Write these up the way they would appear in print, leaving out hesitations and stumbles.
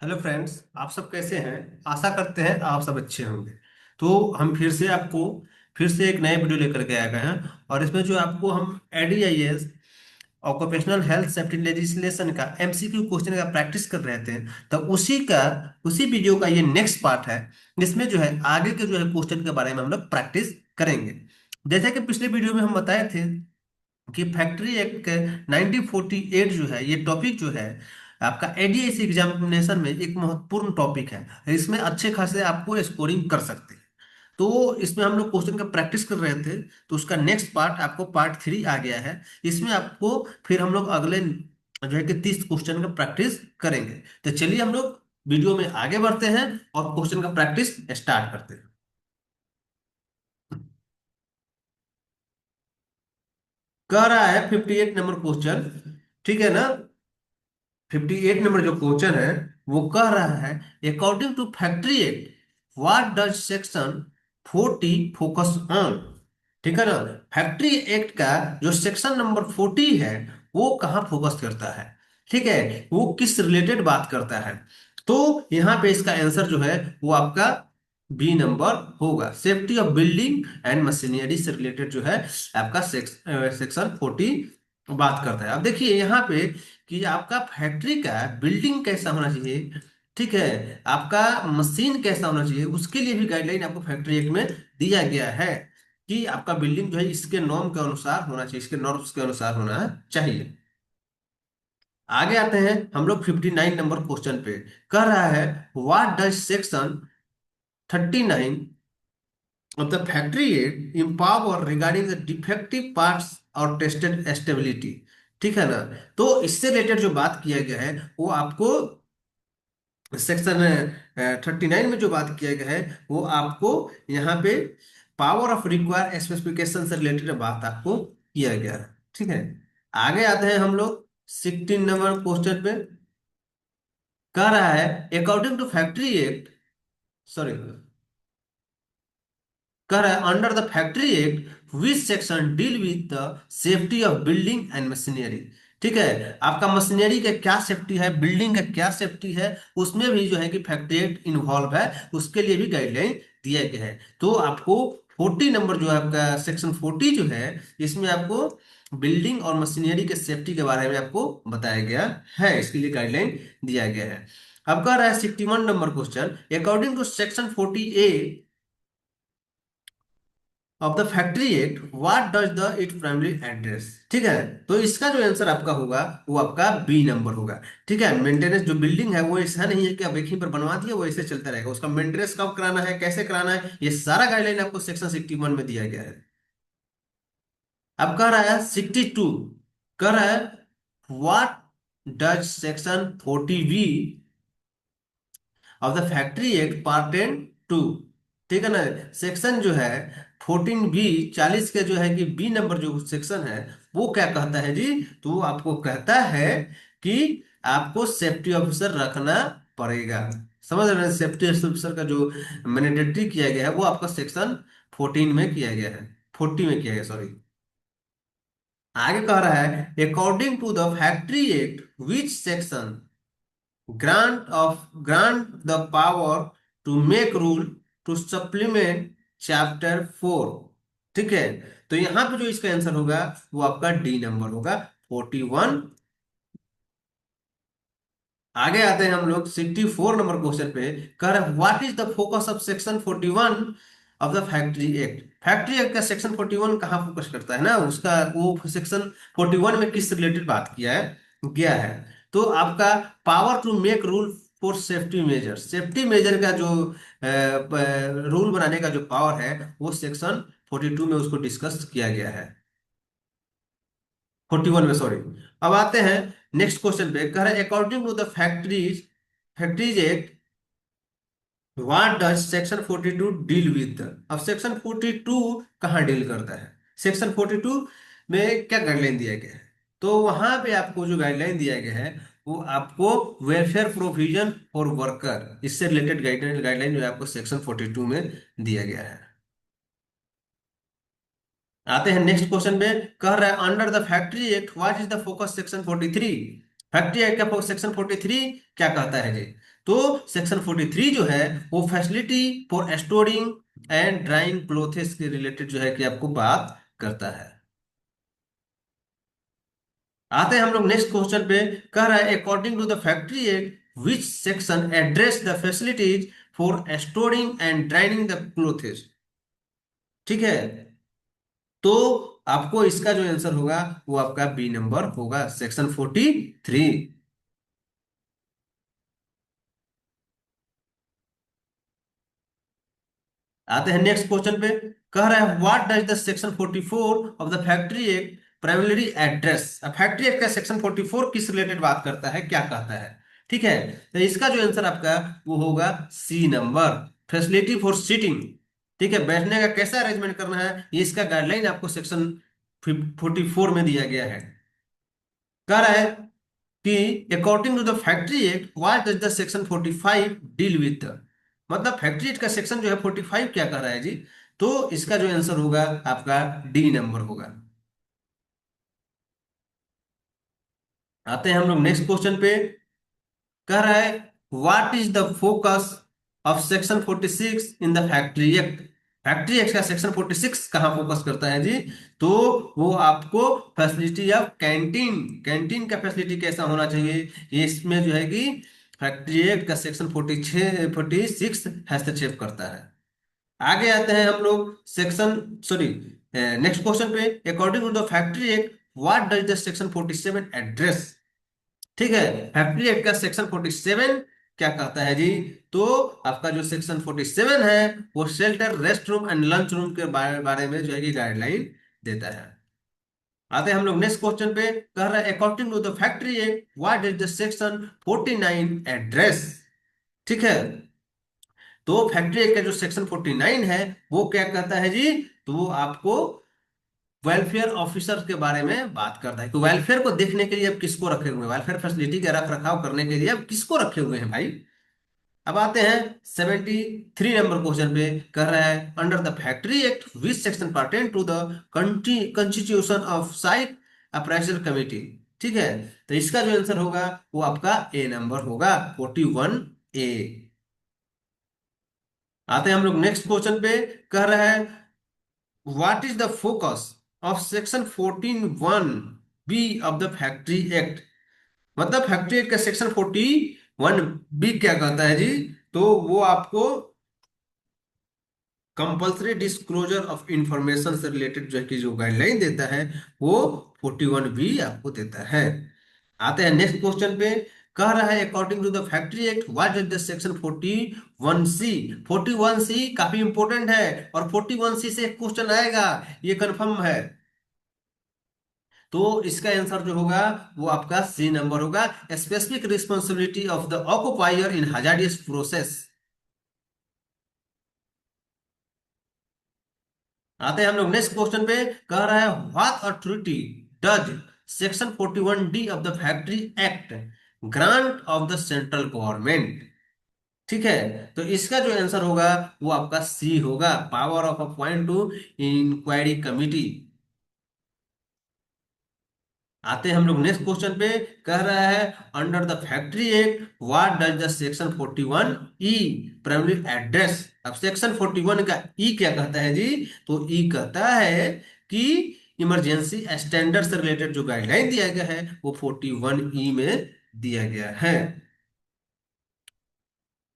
Hello friends, आप सब कैसे हैं। आशा करते हैं आप सब अच्छे होंगे। तो हम फिर से एक नए वीडियो लेकर के आ गए हैं। और इसमें जो आपको हम एडीआईएस ऑक्यूपेशनल हेल्थ सेफ्टी लेजिस्लेशन का एमसीक्यू क्वेश्चन का प्रैक्टिस कर रहे थे। तो उसी वीडियो का ये नेक्स्ट पार्ट है। इसमें जो है आगे के जो है क्वेश्चन के बारे में हम लोग प्रैक्टिस करेंगे। जैसे कि पिछले वीडियो में हम बताए थे कि फैक्ट्री एक्ट 1948 जो है, ये टॉपिक जो है आपका एडीएसी एग्जामिनेशन में एक महत्वपूर्ण टॉपिक है। इसमें अच्छे खासे आपको स्कोरिंग कर सकते हैं। तो इसमें हम लोग क्वेश्चन का प्रैक्टिस कर रहे थे। तो उसका नेक्स्ट पार्ट आपको पार्ट 3 आ गया है। इसमें आपको फिर हम लोग अगले जो है कि 30 क्वेश्चन का प्रैक्टिस करेंगे। तो चलिए हम लोग वीडियो में आगे बढ़ते हैं और क्वेश्चन का प्रैक्टिस स्टार्ट करते हैं। कह रहा है 58 नंबर क्वेश्चन, ठीक है ना। 58 नंबर जो क्वेश्चन है वो कह रहा है, according to factory act what does section 40 focus on. ठीक है ना। फैक्ट्री एक्ट का जो सेक्शन नंबर 40 है वो कहाँ फोकस करता है, ठीक है, वो किस रिलेटेड बात करता है। तो यहाँ पे इसका आंसर जो है वो आपका बी नंबर होगा। Safety of building and machinery से रिलेटेड जो है आपका सेक्शन 40 बात करता है। अब देखिए यहाँ पे कि आपका फैक्ट्री का बिल्डिंग कैसा होना चाहिए, ठीक है, आपका मशीन कैसा होना चाहिए, उसके लिए भी गाइडलाइन आपको फैक्ट्री एक्ट में दिया गया है कि आपका बिल्डिंग जो है इसके नॉर्म के अनुसार होना चाहिए, इसके नॉर्म्स के अनुसार होना चाहिए। आगे आते हैं हम लोग 59 नंबर क्वेश्चन पे। कह रहा है, what does section 39 of the Factory Act empower regarding the defective parts और टेस्टेड स्टेबिलिटी। ठीक है ना। तो इससे रिलेटेड जो बात किया गया है वो आपको सेक्शन 39 में जो बात किया गया है वो आपको यहाँ पे पावर ऑफ रिक्वायर स्पेसिफिकेशन से रिलेटेड बात आपको किया गया है। ठीक है। आगे आते हैं हम लोग 16 नंबर क्वेश्चन पे। कह रहा है, according to factory act, sorry, कह रहा है under the factory act which section deal with the safety of building and machinery. ठीक है। आपका मशीनरी का क्या सेफ्टी है, बिल्डिंग का क्या सेफ्टी है, उसमें भी जो है कि फैक्ट्री एक्ट इन्वॉल्व है, उसके लिए भी गाइडलाइन दिया गया है। तो आपको 40 नंबर जो है आपका सेक्शन 40 जो है, इसमें आपको बिल्डिंग और मशीनरी के सेफ्टी के बारे में आपको बताया गया है, इसके लिए गाइडलाइन दिया गया है। अब कह रहा है 61 number question, according to section 40A of the factory act what does the it primary address. ठीक है। तो इसका जो आंसर आपका होगा वो आपका बी नंबर होगा। ठीक है। मेंटेनेंस जो बिल्डिंग है वो ऐसा नहीं है कि अब एक ही पर बनवा दिया वो ऐसे चलता रहेगा, उसका मेंटेनेंस कब कराना है, कैसे कराना है, ये सारा गाइडलाइन आपको सेक्शन 61 में दिया गया है। अब कह रहा है 62, कह रहा है what does section 40B of the factory act part 10(2). ठीक है ना। सेक्शन जो है 14B 40 के जो है कि बी नंबर जो सेक्शन है वो क्या कहता है जी, तो वो आपको कहता है कि आपको सेफ्टी ऑफिसर रखना पड़ेगा। समझ रहे हैं, सेफ्टी ऑफिसर का जो मैंडेटरी किया गया है वो आपका सेक्शन 14 में किया गया है, 40 में किया गया, सॉरी। आगे कह रहा है, according to the factory act which section grant the power to make rule to supplement chapter 4। ठीक है। तो यहां पे जो इसका आंसर होगा वो आपका डी नंबर होगा, 41। आगे आते हैं हम लोग 64 नंबर क्वेश्चन पे। कह रहे हैं, what is the focus of section 41 of the factory act. Factory act का सेक्शन 41 कहाँ फोकस करता है ना, उसका वो सेक्शन 41 में किस रिलेटेड बात किया है, गया है। तो आपका power to make rule for safety measure, safety measure का जो रूल बनाने का जो पावर है वो सेक्शन 42 में उसको डिस्कस किया गया है, 41 में, सॉरी। अब आते हैं नेक्स्ट क्वेश्चन पे। कह रहे हैं, according to the factories act what does section 42 deal with. अब सेक्शन 42 कहाँ डील करता है, सेक्शन 42 में क्या गाइडलाइन दिया गया है। तो वहां पे आपको जो गाइडलाइन दिया गया है वो आपको वेलफेयर प्रोविजन फॉर वर्कर, इससे रिलेटेड गाइडलाइन गाइडलाइन जो है आपको सेक्शन 42 में दिया गया है। आते हैं नेक्स्ट क्वेश्चन पे। कह रहा है, under the factory act what is the focus section 43। Factory act का सेक्शन 43 क्या कहता है जी, तो सेक्शन 43 जो है वो facility for storing and drawing clothes के रिलेटेड जो है कि आपको बात करता है। आते हैं हम लोग नेक्स्ट क्वेश्चन पे। कह रहा है according to the factory act which section address the facilities for storing and drying the clothes. ठीक है, तो आपको इसका जो आंसर होगा वो आपका बी नंबर होगा, सेक्शन 43। आते हैं नेक्स्ट क्वेश्चन पे। कह रहा है what does the section 44 of the factory act primary address. Factory act का सेक्शन 44 किस रिलेटेड बात करता है, क्या कहता है। ठीक है, तो इसका जो आंसर आपका वो होगा C number, facility for seating. ठीक है, बैठने का कैसा अरेंजमेंट करना है ये इसका गाइडलाइन आपको सेक्शन 44 में दिया गया है। कह रहा है कि according to the factory act what does the section 45 deal with. मतलब फैक्ट्री एक्ट का सेक्शन जो है 45 क्या कह रहा है जी, तो इसका जो आंसर होगा आपका डी नंबर होगा। आते हैं हम लोग नेक्स्ट क्वेश्चन पे। कह रहा है what is the focus of section 46 in the factory act. Factory act का सेक्शन 46 कहाँ फोकस करता है जी, तो वो आपको फैसिलिटी ऑफ कैंटीन, कैंटीन का फैसिलिटी कैसा होना चाहिए ये इसमें जो है कि फैक्ट्री एक्ट का सेक्शन 46 हस्तक्षेप करता है। आगे आते हैं हम लोग सेक्शन सॉरी नेक्स्ट क्वेश्चन पे। According to the factory act what does the section 47 address. ठीक है, फैक्ट्री एक्ट का सेक्शन 47 क्या कहता है जी, तो आपका जो सेक्शन 47 है वो shelter, rest room and lunch room के बारे में जो है कि गाइडलाइन देता है। आते हैं हम लोग नेक्स्ट क्वेश्चन पे। कह रहा है according to the factory act what is the section 49 address. ठीक है, तो फैक्ट्री एक्ट का जो सेक्शन 49 है वो क्या कहता है जी, तो वो आपको वेलफेयर ऑफिसर के बारे में बात करता है कि वेलफेयर को देखने के लिए अब किसको रखे हुए हैं, वेलफेयर फैसिलिटी का रख रखाव करने के लिए अब किसको रखे हुए हैं भाई। अब आते हैं 73 नंबर क्वेश्चन पे। कह रहा है under the factory act which section pertain to the constitution of site appraisal committee. ठीक है, तो इसका जो आंसर होगा वो आपका ए नंबर होगा, 41 ए। आते हैं हम लोग नेक्स्ट क्वेश्चन पे। कह रहा है what is the focus of section 14(1)(b of the factory act. मतलब फैक्ट्री एक्ट का सेक्शन 41(b) क्या कहता है जी, तो वो आपको कंपल्सरी डिस्क्लोजर ऑफ इंफॉर्मेशन से रिलेटेड जो है कि जो गाइडलाइन देता है वो 41(b) आपको देता है। आते हैं नेक्स्ट क्वेश्चन पे। कह रहा है according to the factory act what is the section 41(c)। 41(c) काफी इंपॉर्टेंट है और 41(c) से एक क्वेश्चन आएगा, ये कंफर्म है। तो इसका आंसर जो होगा वो आपका सी नंबर होगा, specific responsibility of the occupier in hazardous process. आते हैं हम लोग नेक्स्ट क्वेश्चन पे। कह रहा है what authority does section 41(d) of the factory act grant of the central government. ठीक है, तो इसका जो आंसर होगा वो आपका सी होगा, power of appoint to inquiry committee. आते हैं हम लोग नेक्स्ट क्वेश्चन पे। कह रहा है under the factory act what does the section 41(e) primary address. अब सेक्शन 41 का ई क्या कहता है जी, तो ई कहता है कि इमरजेंसी स्टैंडर्ड से रिलेटेड जो गाइडलाइन दिया गया है वो 41(e) में दिया गया है।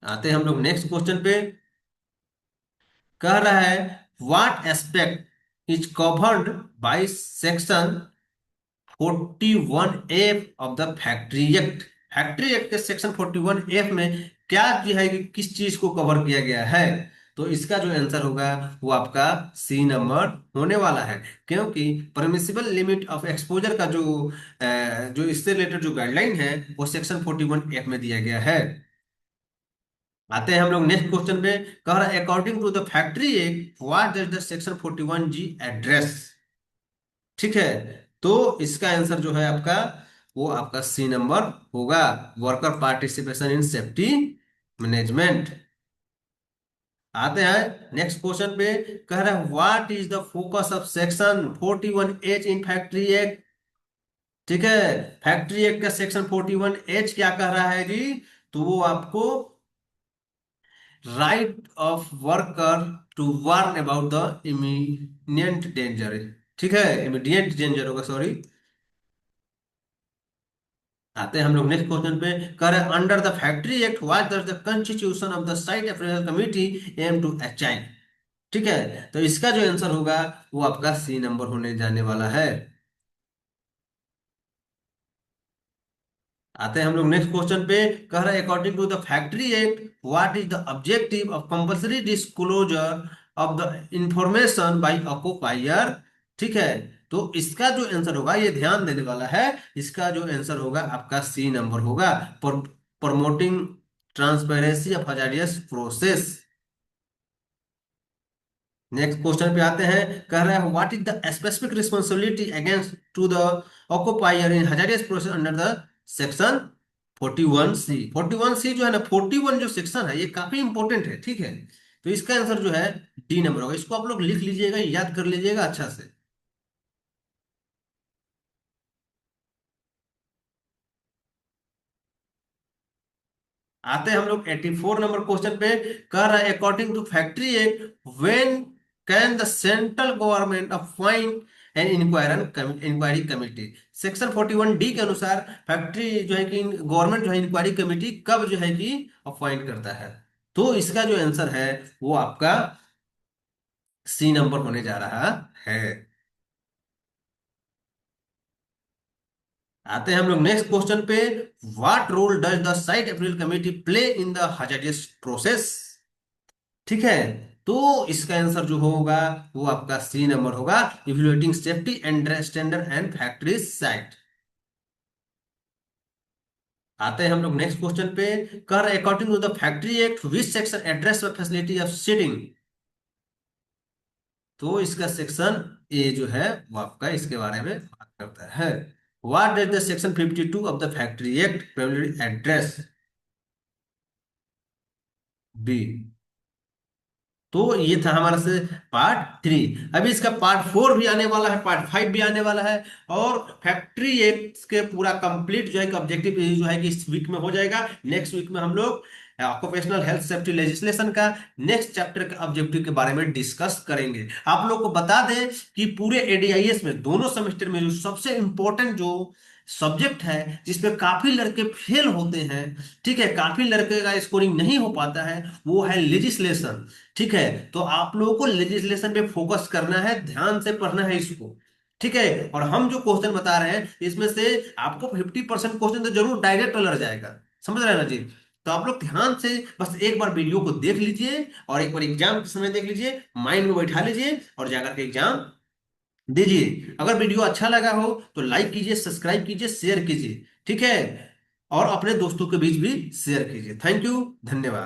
आते हैं हम लोग नेक्स्ट क्वेश्चन पे। कह रहा है what aspect is covered by section 41(f) of the factory act. Factory act के सेक्शन 41(f) में क्या जो है कि किस चीज को कवर किया गया है, तो इसका जो आंसर होगा वो आपका सी नंबर होने वाला है, क्योंकि परमिसिबल लिमिट ऑफ एक्सपोजर का जो इससे रिलेटेड जो गाइडलाइन है वो सेक्शन 41(f) में दिया गया है। आते हैं हम लोग नेक्स्ट क्वेश्चन पे। कह रहा है according to the factory act what does the section 41(g) address. ठीक है, तो इसका आंसर जो है आपका वो आपका सी नंबर होगा, worker participation in safety management. आते हैं नेक्स्ट क्वेश्चन पे। कह रहा है what is the focus of section 41(h) in factory act. ठीक है, फैक्ट्री एक्ट का सेक्शन 41(h) क्या कह रहा है जी, तो वो आपको right of worker to warn about the immediate danger, ठीक है, इमीडिएट डेंजर होगा, सॉरी। आते हैं हम लोग नेक्स्ट क्वेश्चन पे। कह रहे under the factory act what does the constitution of the site appraisal committee aim to achieve, ठीक है। तो इसका जो आंसर होगा वो आपका सी नंबर होने जाने वाला है। आते हैं हम लोग नेक्स्ट क्वेश्चन पे। कह रहा है according to the factory act what is the objective of compulsory disclosure of the information by occupier, ठीक है। तो इसका जो आंसर होगा, ये ध्यान देने वाला है, इसका जो आंसर होगा आपका सी नंबर होगा। Promoting transparency of hazardous process. Next question पे आते हैं। कह रहा है what is the specific responsibility against to the occupier in hazardous process under the section 41C। 41C जो है ना, 41 जो सेक्शन है ये काफी इंपॉर्टेंट है, ठीक है। तो इसका आंसर जो है डी नंबर होगा। इसको आप लोग लिख लीजिएगा, याद कर लीजिएगा अच्छा से। आते हैं हम लोग 84 नंबर क्वेश्चन पे। कह रहा है according to factory act when can the central government appoint an inquiry committee. Section 41D के अनुसार फैक्ट्री जो है कि गवर्नमेंट जो है इंक्वायरी कमेटी कब जो है कि अपॉइंट करता है। तो इसका जो आंसर है वो आपका सी नंबर होने जा रहा है। आते हैं हम लोग नेक्स्ट क्वेश्चन पे। What role does the site approval committee play in the hazardous process, ठीक है। तो इसका आंसर जो होगा वो आपका सी नंबर होगा, evaluating safety and standard and factory site. आते हैं हम लोग नेक्स्ट क्वेश्चन पे। कर according to the factory act which section address the facility of seating. तो इसका सेक्शन ए जो है वो आपका इसके बारे में बात करता है। What does the section 52 of the factory act address. B. तो ये था हमारा से पार्ट 3। अभी इसका पार्ट 4 भी आने वाला है, पार्ट 5 भी आने वाला है। और फैक्ट्री एक्ट के पूरा कंप्लीट जो है ऑब्जेक्टिव जो है कि इस वीक में हो जाएगा। नेक्स्ट वीक में हम लोग ऑक्यूपेशनल हेल्थ सेफ्टी लेजिस्लेशन का नेक्स्ट चैप्टर के ऑब्जेक्टिव के बारे में डिस्कस करेंगे। आप लोग को बता दें कि पूरे एडीआईएस में दोनों सेमेस्टर में जो सबसे इंपॉर्टेंट जो सब्जेक्ट है जिसपे काफी लड़के फेल होते हैं, ठीक है, काफी लड़के का स्कोरिंग नहीं हो पाता है, वो है लेजिस्लेशन, ठीक है। तो आप लोगों को लेजिस्लेशन पे फोकस करना है, ध्यान से पढ़ना है इसको, ठीक है। और हम जो क्वेश्चन बता रहे हैं इसमें से आपको 50% क्वेश्चन तो जरूर डायरेक्ट लग जाएगा, समझ रहे हैं ना जी। तो आप लोग ध्यान से बस एक बार वीडियो को देख लीजिए और एक बार एग्जाम के समय देख लीजिए, माइंड में बैठा लीजिए और जाकर के एग्जाम दीजिए। अगर वीडियो अच्छा लगा हो तो लाइक कीजिए, सब्सक्राइब कीजिए, शेयर कीजिए, ठीक है। और अपने दोस्तों के बीच भी शेयर कीजिए। थैंक यू, धन्यवाद।